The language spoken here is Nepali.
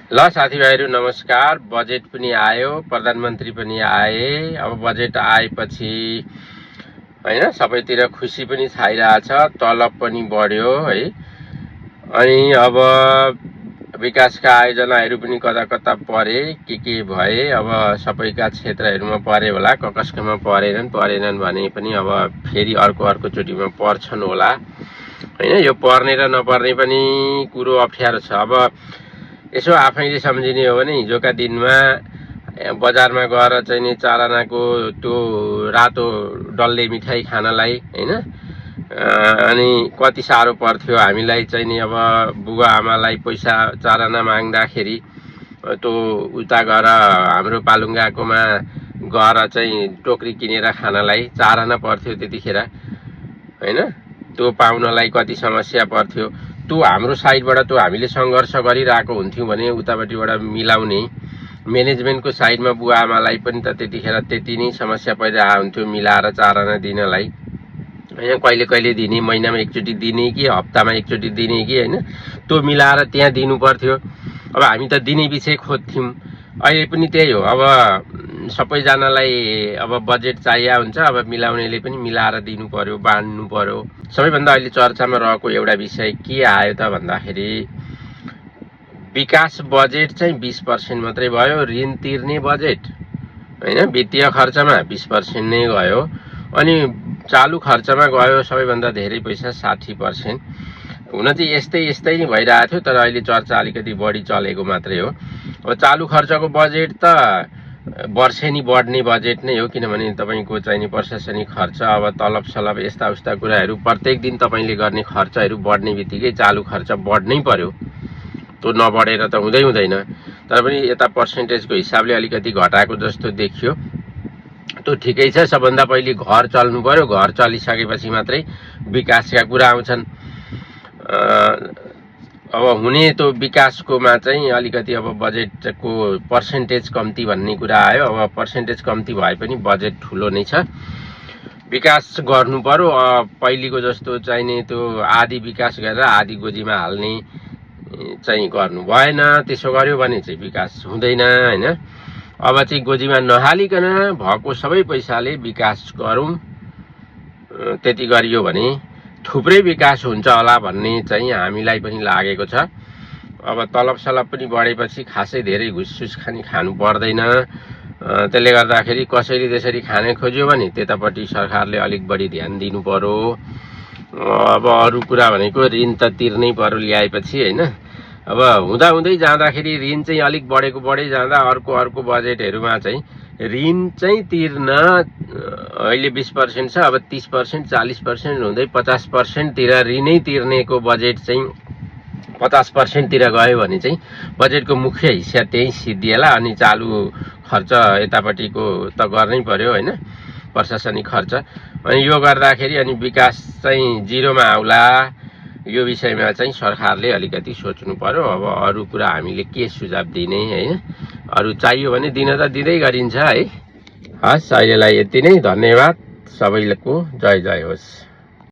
ल साथीभाइहरू नमस्कार। बजेट पनि आयो, प्रधानमन्त्री पनि आए। अब बजेट आएपछि हैन सबैतिर खुसी पनि छाइरहेछ, तलब पनि बढ्यो है। अनि अब विकासका आयोजनाहरू पनि कता कता परे, के भए, अब सबैका क्षेत्रहरूमा परे होला, कसकमा परेनन् भने पनि अब फेरि अर्को चोटिमा पर्छन् होला हैन। यो पर्ने र नपर्ने पनि कुरो अप्ठ्यारो छ। अब यसो आफैले सम्झिने हो भने हिजोका दिनमा बजारमा गएर चाहिँ नि चारानाको त्यो रातो डल्ले मिठाई खानलाई हैन, अनि कति साह्रो पर्थ्यो हामीलाई चाहिँ नि। अब बुवा आमालाई पैसा चाराना माग्दाखेरि त्यो उता गएर हाम्रो पालुङ्गाकोमा गएर चाहिँ टोकरी किनेर खानलाई चाराना पर्थ्यो त्यतिखेर हैन। त्यो पाउनलाई कति समस्या पर्थ्यो। त्यो हाम्रो साइडबाट त्यो हामीले सङ्घर्ष गरिरहेको हुन्थ्यौँ भने उतापट्टिबाट मिलाउने म्यानेजमेन्टको साइडमा बुवा आमालाई पनि त त्यतिखेर त्यति नै समस्या परिरहेको हुन्थ्यो मिलाएर चाराना दिनलाई हैन। कहिले कहिले दिने, महिनामा एकचोटि दिने कि हप्तामा एकचोटि दिने कि हैन, त्यो मिलाएर त्यहाँ दिनु पर्थ्यो। अब हामी त दिने विषय खोज्थ्यौँ। अहिले पनि त्यही हो। अब सबैजनालाई अब बजेट चाहिएको हुन्छ, अब मिलाउनेले पनि मिलाएर दिनु पर्यो, बाँड्नु पर्यो। सबैभन्दा अहिले चर्चामा रहेको एउटा विषय के आयो त भन्दाखेरि विकास बजेट चाहिँ 20% मात्रै भयो। ऋण तिर्ने बजेट हैन, वित्तीय खर्चमा 20% नै गयो। अनि चालु खर्चमा गयो सबैभन्दा धेरै पैसा 60%। हुन चाहिँ यस्तै नै भइरहेको थियो, तर अहिले चर्चा अलिकति बढी चलेको मात्रै हो। अब चालु खर्चको बजेट त वर्षेनी बढ्ने बजेट नै हो, किनभने तपाईँको चाहिने प्रशासनिक खर्च, अब तलब सलब यस्ता उस्ता कुराहरू प्रत्येक दिन तपाईँले गर्ने खर्चहरू बढ्ने बित्तिकै चालु खर्च बढ्नै पर्यो। त्यो नबढेर त हुँदैन। तर पनि यता पर्सेन्टेजको हिसाबले अलिकति घटाएको जस्तो देखियो। त्यो ठिकै छ। सबभन्दा पहिले घर चल्नु पर्यो, घर चलिसकेपछि मात्रै विकासका कुरा आउँछन्। अब हुने त्यो विकासकोमा चाहिँ अलिकति अब बजेटको पर्सेन्टेज कम्ती भन्ने कुरा आयो। अब पर्सेन्टेज कम्ती भए पनि बजेट ठुलो नै छ। विकास गर्नु पर्यो। पहिलेको जस्तो चाहिने त्यो आधी विकास गरेर आधी गोजीमा हाल्ने चाहिँ गर्नु भएन। त्यसो गर्यो भने चाहिँ विकास हुँदैन हैन। अब चाहिँ गोजीमा नहालिकन भएको सबै पैसाले विकास गरौँ, त्यति गरियो भने थुप्रै विकास हुन्छ होला भन्ने चाहिँ हामीलाई पनि लागेको छ। अब तलब सलब पनि बढेपछि खासै धेरै घुससुस खानु पर्दैन। त्यसले गर्दाखेरि कसैले त्यसरी खाने खोज्यो भने त्यतापट्टि सरकारले अलिक बढी ध्यान दिनु पर्यो। अब अरू कुरा भनेको ऋण त तिर्नै पर्यो ल्याएपछि हैन। अब हुँदै जाँदाखेरि ऋण चाहिँ अलिक बढेको जाँदा अर्को बजेटहरूमा चाहिँ ऋण चाहिँ तिर्न अहिले 20% छ, अब 30%, 40% हुँदै 50% तिर ऋणै तिर्नेको बजेट चाहिँ 50% तिर गयो भने चाहिँ बजेटको मुख्य हिस्सा त्यही सिद्धिएला। अनि चालु खर्च यतापट्टिको त गर्नै पर्यो हैन, प्रशासनिक खर्च। अनि यो गर्दाखेरि अनि विकास चाहिँ जिरोमा आउला। यो विषयमा चाहिँ सरकारले अलिकति सोच्नु पर्यो। अब अरू कुरा हामीले के सुझाव दिने हैन, अरू चाहियो भने दिन त दिँदै गरिन्छ है। हस्, अहिलेलाई यति नै। धन्यवाद सबैको। जय होस्।